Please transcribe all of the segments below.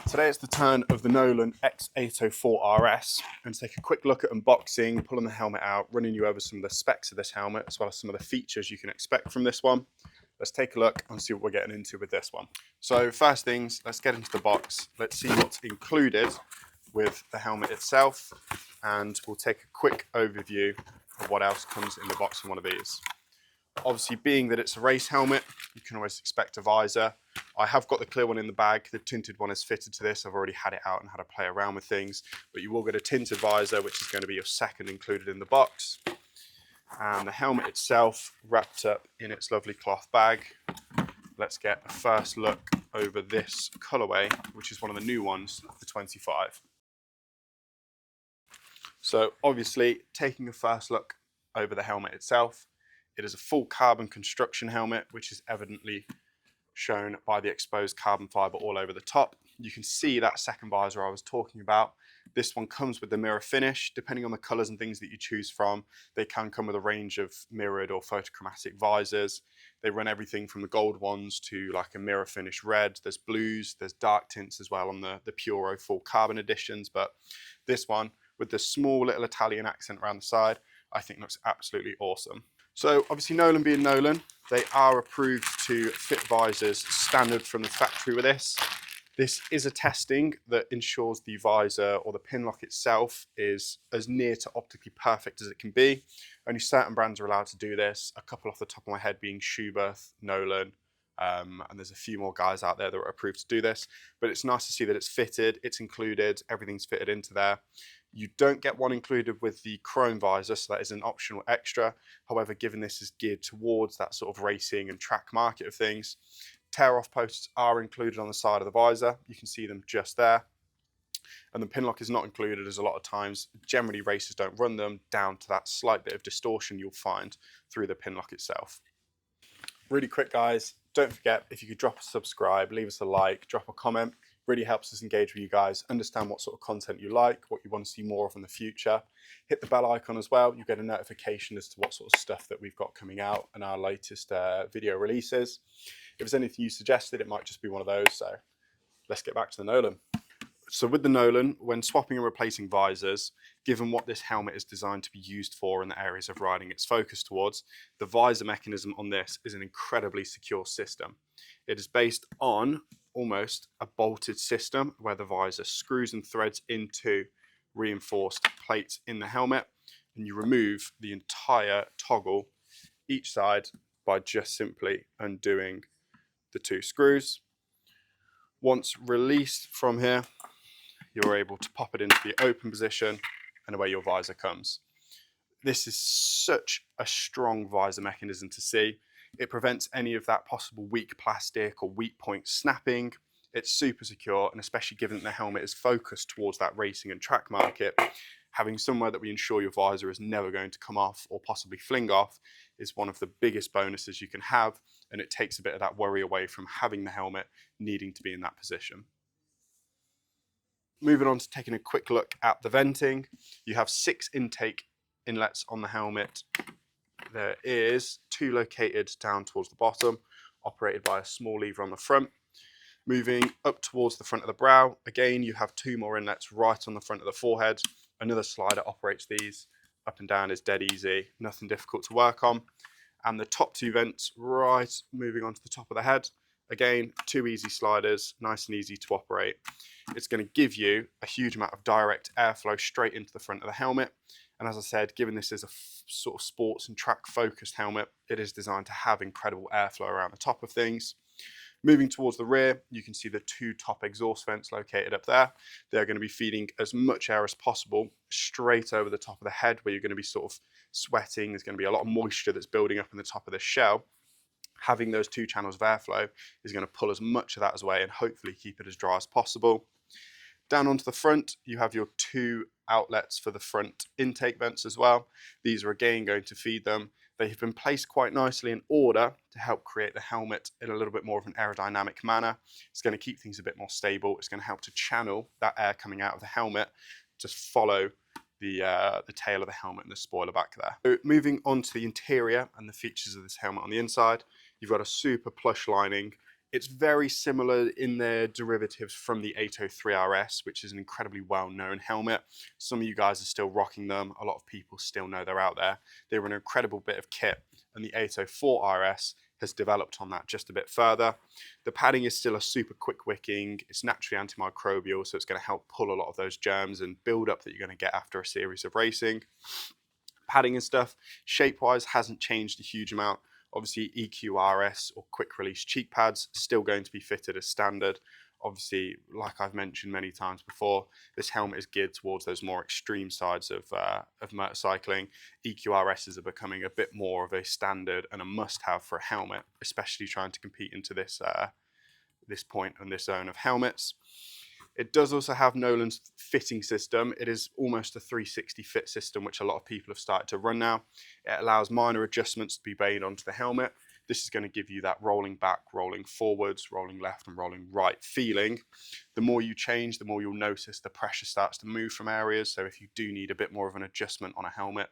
today it's the turn of the Nolan X-804 RS, and to take a quick look at unboxing, pulling the helmet out, running you over some of the specs of this helmet, as well as some of the features you can expect from this one. Let's take a look and see what we're getting into with this one. So first things, let's get into the box. Let's see what's included with the helmet itself, and we'll take a quick overview of what else comes in the box in one of these. Obviously, being that it's a race helmet, you can always expect a visor. I have got the clear one in the bag. The tinted one is fitted to this. I've already had it out and had to play around with things, but you will get a tinted visor, which is going to be your second included in the box. And the helmet itself wrapped up in its lovely cloth bag. Let's get a first look over this colorway, which is one of the new ones, the 25. So obviously, taking a first look over the helmet itself, it is a full carbon construction helmet, which is evidently shown by the exposed carbon fiber all over the top. You can see that second visor I was talking about. This one comes with the mirror finish. Depending on the colors and things that you choose from, they can come with a range of mirrored or photochromatic visors. They run everything from the gold ones to like a mirror finish red. There's blues, there's dark tints as well on the Puro full carbon editions. But this one, with the small little Italian accent around the side, I think looks absolutely awesome. So obviously, Nolan being Nolan, they are approved to fit visors standard from the factory with this. This is a testing that ensures the visor or the Pinlock itself is as near to optically perfect as it can be. Only certain brands are allowed to do this. A couple off the top of my head being Schubert, Nolan, and there's a few more guys out there that are approved to do this. But it's nice to see that it's fitted, it's included, everything's fitted into there. You don't get one included with the chrome visor, so that is an optional extra. However, given this is geared towards that sort of racing and track market of things, tear-off posts are included on the side of the visor. You can see them just there. And the Pinlock is not included, as a lot of times, generally racers don't run them down to that slight bit of distortion you'll find through the Pinlock itself. Really quick, guys, don't forget, if you could drop a subscribe, leave us a like, drop a comment. Really helps us engage with you guys, understand what sort of content you like, what you want to see more of in the future. Hit the bell icon as well. You get a notification as to what sort of stuff that we've got coming out and our latest video releases. If there's anything you suggested, it might just be one of those. So let's get back to the Nolan. So with the Nolan, when swapping and replacing visors, given what this helmet is designed to be used for and the areas of riding it's focused towards, the visor mechanism on this is an incredibly secure system. It is based on almost a bolted system where the visor screws and threads into reinforced plates in the helmet, and you remove the entire toggle each side by just simply undoing the two screws. Once released from here, you're able to pop it into the open position, and away your visor comes. This is such a strong visor mechanism to see. It prevents any of that possible weak plastic or weak point snapping. It's super secure, and especially given that the helmet is focused towards that racing and track market, having somewhere that we ensure your visor is never going to come off or possibly fling off is one of the biggest bonuses you can have, and it takes a bit of that worry away from having the helmet needing to be in that position. Moving on to taking a quick look at the venting, you have 6 intake inlets on the helmet. There is 2 located down towards the bottom, operated by a small lever on the front. Moving up towards the front of the brow, again you have 2 more inlets right on the front of the forehead. Another slider operates these. Up and down is dead easy, nothing difficult to work on. And the top 2 vents right moving onto the top of the head. Again, 2 easy sliders, nice and easy to operate. It's going to give you a huge amount of direct airflow straight into the front of the helmet. And as I said, given this is a sort of sports and track focused helmet, it is designed to have incredible airflow around the top of things. Moving towards the rear, you can see the 2 top exhaust vents located up there. They're going to be feeding as much air as possible straight over the top of the head, where you're going to be sort of sweating. There's going to be a lot of moisture that's building up in the top of the shell. Having those 2 channels of airflow is going to pull as much of that away and hopefully keep it as dry as possible. Down onto the front, you have your 2 outlets for the front intake vents as well. These are again going to feed them. They have been placed quite nicely in order to help create the helmet in a little bit more of an aerodynamic manner. It's going to keep things a bit more stable. It's going to help to channel that air coming out of the helmet to follow the tail of the helmet and the spoiler back there. So moving on to the interior and the features of this helmet on the inside, you've got a super plush lining It's very similar in their derivatives from the 803 RS, which is an incredibly well-known helmet. Some of you guys are still rocking them. A lot of people still know they're out there. They're an incredible bit of kit, and the 804 RS has developed on that just a bit further. The padding is still a super quick wicking. It's naturally antimicrobial, so it's going to help pull a lot of those germs and build up that you're going to get after a series of racing. Padding and stuff, shape-wise, hasn't changed a huge amount. Obviously, EQRS or quick release cheek pads still going to be fitted as standard. Obviously, like I've mentioned many times before, this helmet is geared towards those more extreme sides of motorcycling. EQRSs are becoming a bit more of a standard and a must-have for a helmet, especially trying to compete into this point and this zone of helmets. It does also have Nolan's fitting system. It is almost a 360 fit system, which a lot of people have started to run now. It allows minor adjustments to be made onto the helmet. This is going to give you that rolling back, rolling forwards, rolling left and rolling right feeling. The more you change, the more you'll notice the pressure starts to move from areas. So if you do need a bit more of an adjustment on a helmet,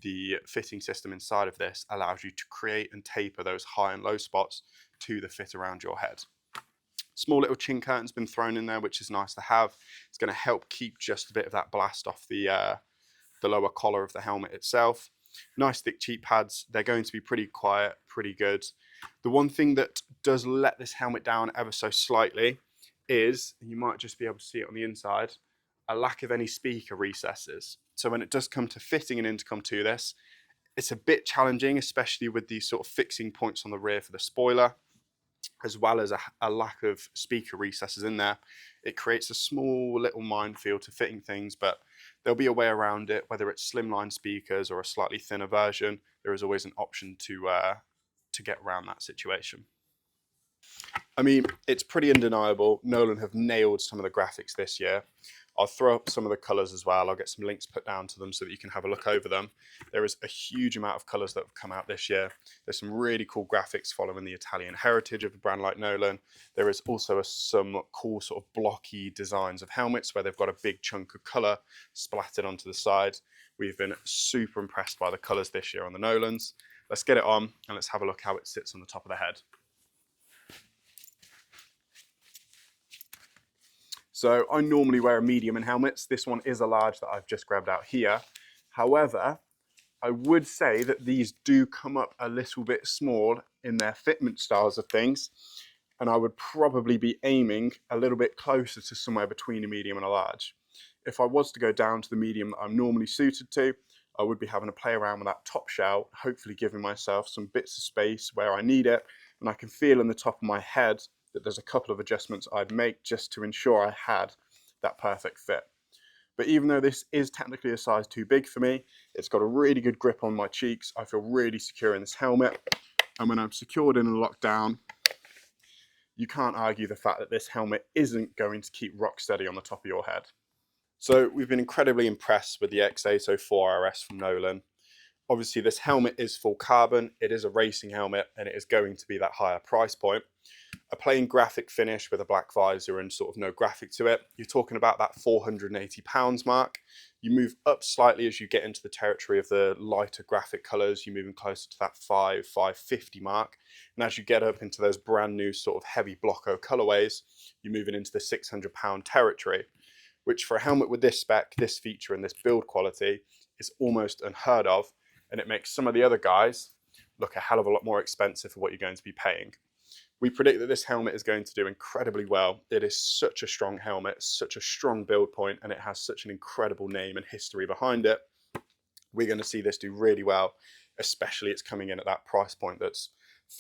the fitting system inside of this allows you to create and taper those high and low spots to the fit around your head. Small little chin curtain's been thrown in there, which is nice to have. It's going to help keep just a bit of that blast off the lower collar of the helmet itself. Nice thick cheek pads. They're going to be pretty quiet, pretty good. The one thing that does let this helmet down ever so slightly is, you might just be able to see it on the inside, a lack of any speaker recesses. So when it does come to fitting an intercom to this, it's a bit challenging, especially with these sort of fixing points on the rear for the spoiler, as well as a lack of speaker recesses in there. It creates a small little minefield to fitting things, but there'll be a way around it, whether it's slimline speakers or a slightly thinner version. There is always an option to get around that situation. I mean, it's pretty undeniable. Nolan have nailed some of the graphics this year. I'll throw up some of the colours as well. I'll get some links put down to them so that you can have a look over them. There is a huge amount of colours that have come out this year. There's some really cool graphics following the Italian heritage of a brand like Nolan. There is also some cool sort of blocky designs of helmets where they've got a big chunk of colour splattered onto the side. We've been super impressed by the colours this year on the Nolans. Let's get it on and let's have a look how it sits on the top of the head. So I normally wear a medium in helmets. This one is a large that I've just grabbed out here. However, I would say that these do come up a little bit small in their fitment styles of things. And I would probably be aiming a little bit closer to somewhere between a medium and a large. If I was to go down to the medium that I'm normally suited to, I would be having to play around with that top shell, hopefully giving myself some bits of space where I need it. And I can feel in the top of my head that there's a couple of adjustments I'd make just to ensure I had that perfect fit. But even though this is technically a size too big for me, it's got a really good grip on my cheeks. I feel really secure in this helmet. And when I'm secured in and locked down, you can't argue the fact that this helmet isn't going to keep rock steady on the top of your head. So we've been incredibly impressed with the X-804 RS from Nolan. Obviously this helmet is full carbon, it is a racing helmet, and it is going to be that higher price point. A plain graphic finish with a black visor and sort of no graphic to it, you're talking about that £480 mark. You move up slightly as you get into the territory of the lighter graphic colours, you're moving closer to that £550 mark. And as you get up into those brand new sort of heavy blocko colourways, you're moving into the £600 territory, which for a helmet with this spec, this feature and this build quality is almost unheard of. And it makes some of the other guys look a hell of a lot more expensive for what you're going to be paying. We predict that this helmet is going to do incredibly well. It is such a strong helmet, such a strong build point, and it has such an incredible name and history behind it. We're going to see this do really well, especially it's coming in at that price point that's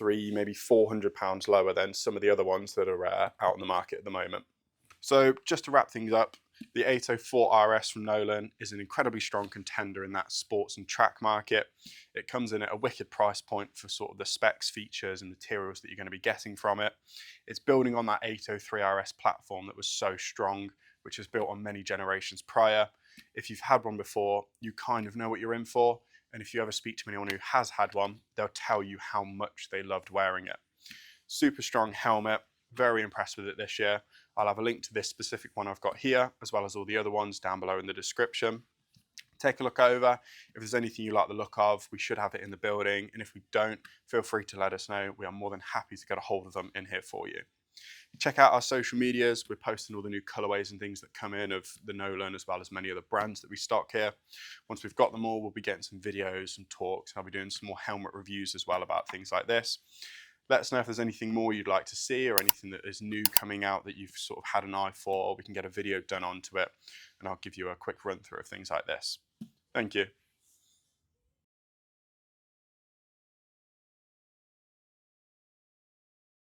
£300, maybe £400 lower than some of the other ones that are out on the market at the moment. So just to wrap things up, the 804 RS from Nolan is an incredibly strong contender in that sports and track market. It comes in at a wicked price point for sort of the specs, features and materials that you're going to be getting from it. It's building on that 803 RS platform that was so strong, which was built on many generations prior. If you've had one before, you kind of know what you're in for. And if you ever speak to anyone who has had one, they'll tell you how much they loved wearing it. Super strong helmet. Very impressed with it this year. I'll have a link to this specific one I've got here, as well as all the other ones down below in the description. Take a look over. If there's anything you like the look of, we should have it in the building. And if we don't, feel free to let us know. We are more than happy to get a hold of them in here for you. Check out our social medias. We're posting all the new colorways and things that come in of the Nolan, as well as many other brands that we stock here. Once we've got them all, we'll be getting some videos, some talks. I'll be doing some more helmet reviews as well about things like this. Let us know if there's anything more you'd like to see or anything that is new coming out that you've sort of had an eye for. We can get a video done onto it, and I'll give you a quick run through of things like this. Thank you.